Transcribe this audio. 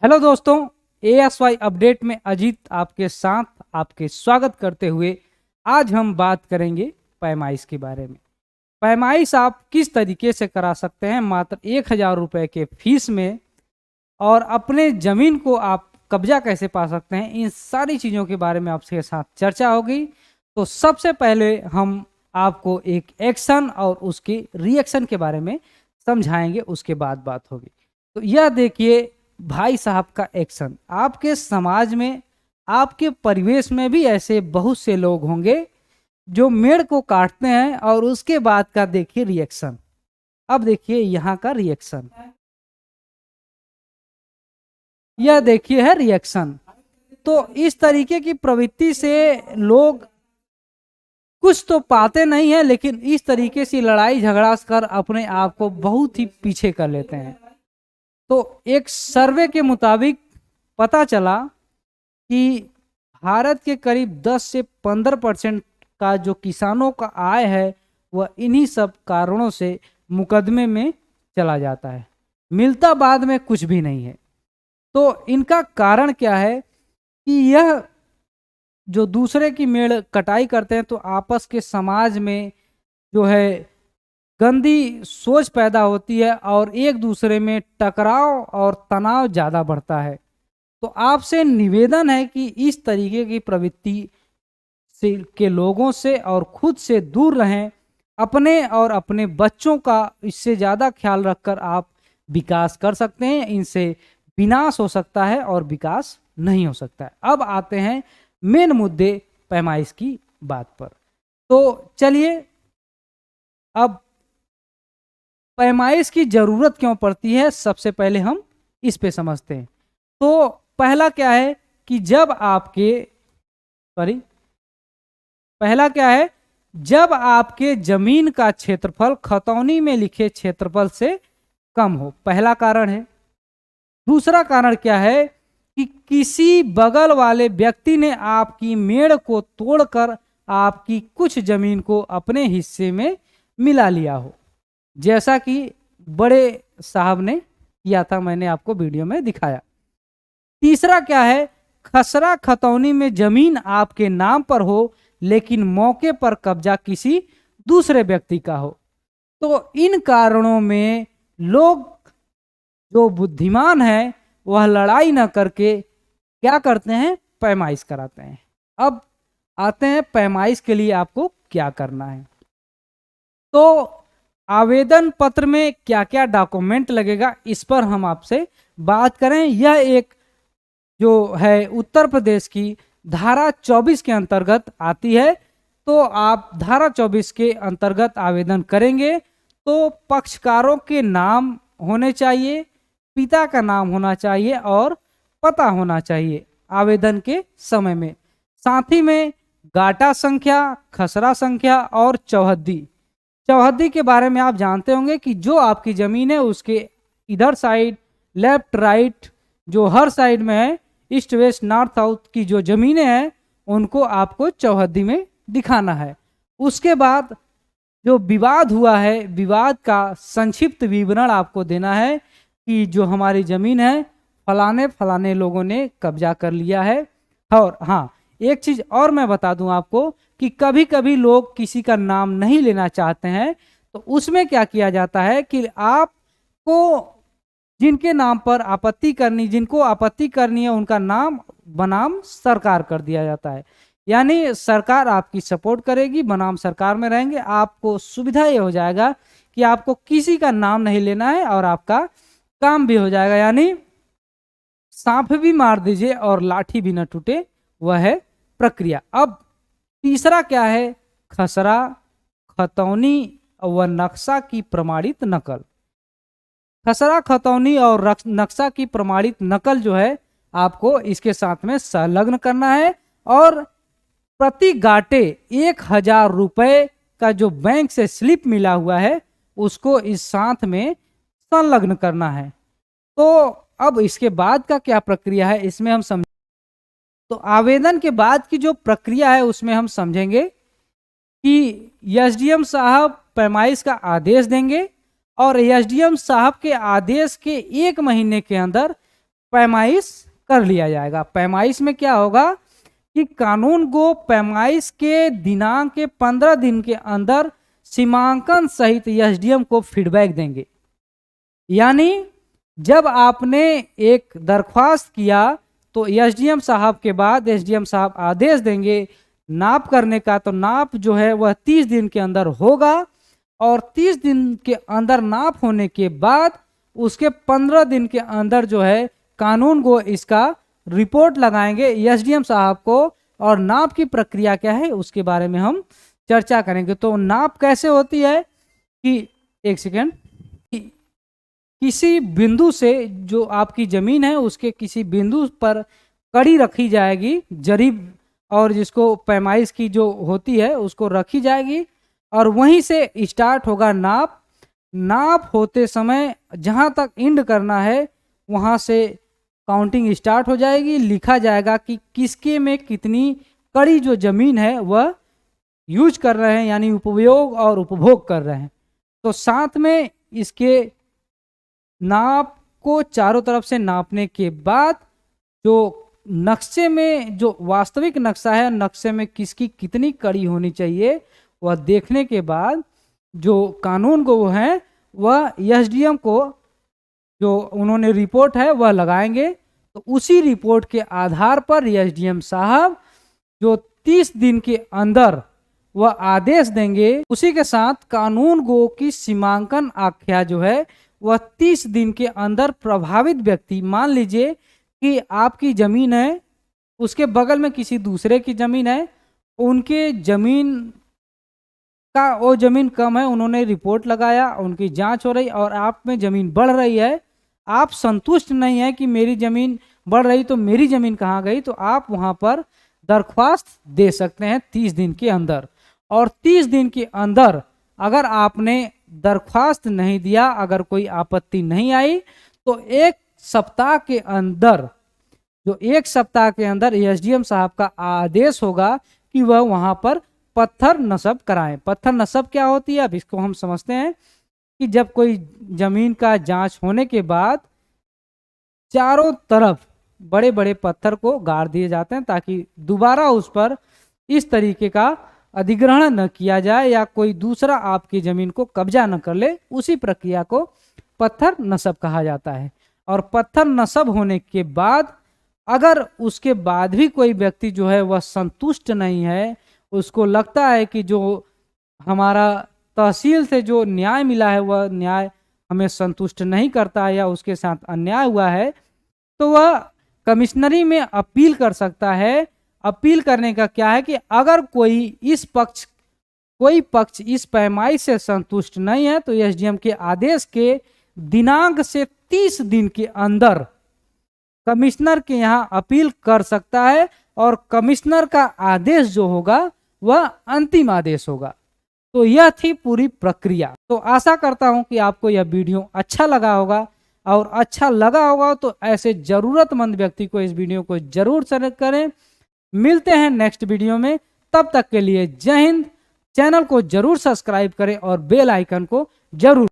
Hello दोस्तों, ASY update में अजीत आपके साथ आपके स्वागत करते हुए आज हम बात करेंगे पैमाइश के बारे में। पैमाइश आप किस तरीके से करा सकते हैं मात्र 1,000 रुपये के फीस में, और अपने ज़मीन को आप कब्जा कैसे पा सकते हैं, इन सारी चीज़ों के बारे में आपके साथ चर्चा होगी। तो सबसे पहले हम आपको एक एक्शन और उसके रिएक्शन के बारे में समझाएंगे, उसके बाद बात होगी। तो यह देखिए भाई साहब का एक्शन। आपके समाज में, आपके परिवेश में भी ऐसे बहुत से लोग होंगे जो मेड़ को काटते हैं, और उसके बाद का देखिए रिएक्शन। अब देखिए यहाँ का रिएक्शन, यह देखिए है रिएक्शन। तो इस तरीके की प्रवृत्ति से लोग कुछ तो पाते नहीं है, लेकिन इस तरीके से लड़ाई झगड़ा कर अपने आप को बहुत ही पीछे कर लेते हैं। तो एक सर्वे के मुताबिक पता चला कि भारत के करीब 10 से 15% का जो किसानों का आय है वह इन्हीं सब कारणों से मुकदमे में चला जाता है, मिलता बाद में कुछ भी नहीं है। तो इनका कारण क्या है कि यह जो दूसरे की मेड़ कटाई करते हैं, तो आपस के समाज में जो है गंदी सोच पैदा होती है और एक दूसरे में टकराव और तनाव ज़्यादा बढ़ता है। तो आपसे निवेदन है कि इस तरीके की प्रवृत्ति से के लोगों से और खुद से दूर रहें। अपने और अपने बच्चों का इससे ज़्यादा ख्याल रखकर आप विकास कर सकते हैं। इनसे विनाश हो सकता है और विकास नहीं हो सकता है। अब आते हैं मेन मुद्दे पैमाइश की बात पर। तो चलिए, अब पैमाइश की जरूरत क्यों पड़ती है सबसे पहले हम इस पे समझते हैं। तो पहला क्या है कि पहला क्या है, जब आपके जमीन का क्षेत्रफल खतौनी में लिखे क्षेत्रफल से कम हो, पहला कारण है। दूसरा कारण क्या है कि किसी बगल वाले व्यक्ति ने आपकी मेड़ को तोड़कर आपकी कुछ जमीन को अपने हिस्से में मिला लिया हो, जैसा कि बड़े साहब ने किया था, मैंने आपको वीडियो में दिखाया। तीसरा क्या है, खसरा खतौनी में जमीन आपके नाम पर हो लेकिन मौके पर कब्जा किसी दूसरे व्यक्ति का हो। तो इन कारणों में लोग जो बुद्धिमान है वह लड़ाई न करके क्या करते हैं, पैमाइश कराते हैं। अब आते हैं पैमाइश के लिए आपको क्या करना है। तो आवेदन पत्र में क्या क्या डॉक्यूमेंट लगेगा, इस पर हम आपसे बात करें। यह एक जो है उत्तर प्रदेश की धारा 24 के अंतर्गत आती है। तो आप धारा 24 के अंतर्गत आवेदन करेंगे तो पक्षकारों के नाम होने चाहिए, पिता का नाम होना चाहिए और पता होना चाहिए आवेदन के समय में। साथ ही में गाटा संख्या, खसरा संख्या और चौहद्दी। चौहद्दी के बारे में आप जानते होंगे कि जो आपकी ज़मीन है उसके इधर साइड, लेफ्ट राइट, जो हर साइड में है, ईस्ट वेस्ट नॉर्थ साउथ की जो ज़मीनें हैं उनको आपको चौहद्दी में दिखाना है। उसके बाद जो विवाद हुआ है, विवाद का संक्षिप्त विवरण आपको देना है कि जो हमारी ज़मीन है फलाने फलाने लोगों ने कब्जा कर लिया है। और हाँ, एक चीज़ और मैं बता दूं आपको कि कभी कभी लोग किसी का नाम नहीं लेना चाहते हैं, तो उसमें क्या किया जाता है कि आपको जिनको आपत्ति करनी है उनका नाम बनाम सरकार कर दिया जाता है। यानी सरकार आपकी सपोर्ट करेगी, बनाम सरकार में रहेंगे। आपको सुविधा ये हो जाएगा कि आपको किसी का नाम नहीं लेना है और आपका काम भी हो जाएगा। यानी सांप भी मार दीजिए और लाठी भी न टूटे, वह है प्रक्रिया। अब तीसरा क्या है, खसरा, खतौनी व नक्शा की प्रमाणित नकल। खसरा, खतौनी और नक्शा की प्रमाणित नकल जो है आपको इसके साथ में संलग्न करना है, और प्रति गाटे 1,000 रुपये का जो बैंक से स्लिप मिला हुआ है उसको इस साथ में संलग्न करना है। तो अब इसके बाद का क्या प्रक्रिया है इसमें हम समझ। तो आवेदन के बाद की जो प्रक्रिया है उसमें हम समझेंगे कि एसडीएम साहब पैमाइश का आदेश देंगे, और एसडीएम साहब के आदेश के 1 महीने के अंदर पैमाइश कर लिया जाएगा। पैमाइश में क्या होगा कि कानून को पैमाइश के दिनांक के 15 दिन के अंदर सीमांकन सहित एसडीएम को फीडबैक देंगे। यानी जब आपने एक दरख्वास्त किया तो एसडीएम साहब के बाद एसडीएम साहब आदेश देंगे नाप करने का, तो नाप जो है वह 30 दिन के अंदर होगा और 30 दिन के अंदर नाप होने के बाद उसके 15 दिन के अंदर जो है कानून को इसका रिपोर्ट लगाएंगे एसडीएम साहब को, और नाप की प्रक्रिया क्या है उसके बारे में हम चर्चा करेंगे। तो नाप कैसे होती है कि एक सेकेंड, किसी बिंदु से जो आपकी जमीन है उसके किसी बिंदु पर कड़ी रखी जाएगी, जरीब और जिसको पैमाइश की जो होती है उसको रखी जाएगी और वहीं से स्टार्ट होगा नाप। नाप होते समय जहां तक एंड करना है वहां से काउंटिंग स्टार्ट हो जाएगी, लिखा जाएगा कि किसके में कितनी कड़ी जो जमीन है वह यूज कर रहे हैं, यानी उपयोग और उपभोग कर रहे हैं। तो साथ में इसके नाप को चारों तरफ से नापने के बाद जो नक्शे में जो वास्तविक नक्शा है, नक्शे में किसकी कितनी कड़ी होनी चाहिए वह देखने के बाद जो कानून को वो है वह एसडीएम को जो उन्होंने रिपोर्ट है वह लगाएंगे। तो उसी रिपोर्ट के आधार पर एसडीएम साहब जो 30 दिन के अंदर वह आदेश देंगे, उसी के साथ कानून गो की सीमांकन आख्या जो है वह 30 दिन के अंदर प्रभावित व्यक्ति, मान लीजिए कि आपकी जमीन है उसके बगल में किसी दूसरे की जमीन है, उनके जमीन का वो जमीन कम है, उन्होंने रिपोर्ट लगाया, उनकी जांच हो रही और आप में जमीन बढ़ रही है, आप संतुष्ट नहीं है कि मेरी जमीन बढ़ रही तो मेरी जमीन कहाँ गई, तो आप वहां पर दरख्वास्त दे सकते हैं 30 दिन के अंदर। और 30 दिन के अंदर अगर आपने दरख्वास्त नहीं दिया, अगर कोई आपत्ति नहीं आई, तो एक सप्ताह के अंदर एसडीएम साहब का आदेश होगा कि वह वहां पर पत्थर नस्ब कराएं। पत्थर नस्ब क्या होती है अब इसको हम समझते हैं कि जब कोई जमीन का जांच होने के बाद चारों तरफ बड़े बड़े पत्थर को गाड़ दिए जाते हैं ताकि दोबारा उस पर इस तरीके का अधिग्रहण न किया जाए या कोई दूसरा आपकी जमीन को कब्जा न कर ले, उसी प्रक्रिया को पत्थर नस्ब कहा जाता है। और पत्थर नस्ब होने के बाद अगर उसके बाद भी कोई व्यक्ति जो है वह संतुष्ट नहीं है, उसको लगता है कि जो हमारा तहसील से जो न्याय मिला है वह न्याय हमें संतुष्ट नहीं करता है या उसके साथ अन्याय हुआ है, तो वह कमिश्नरी में अपील कर सकता है। अपील करने का क्या है कि अगर कोई पक्ष इस पैमाइश से संतुष्ट नहीं है तो एसडीएम के आदेश के दिनांक से 30 दिन के अंदर कमिश्नर के यहाँ अपील कर सकता है और कमिश्नर का आदेश जो होगा वह अंतिम आदेश होगा। तो यह थी पूरी प्रक्रिया। तो आशा करता हूं कि आपको यह वीडियो अच्छा लगा होगा, और अच्छा लगा होगा तो ऐसे जरूरतमंद व्यक्ति को इस वीडियो को जरूर शेयर करें। मिलते हैं नेक्स्ट वीडियो में, तब तक के लिए जय हिंद। चैनल को जरूर सब्सक्राइब करें और बेल आइकन को जरूर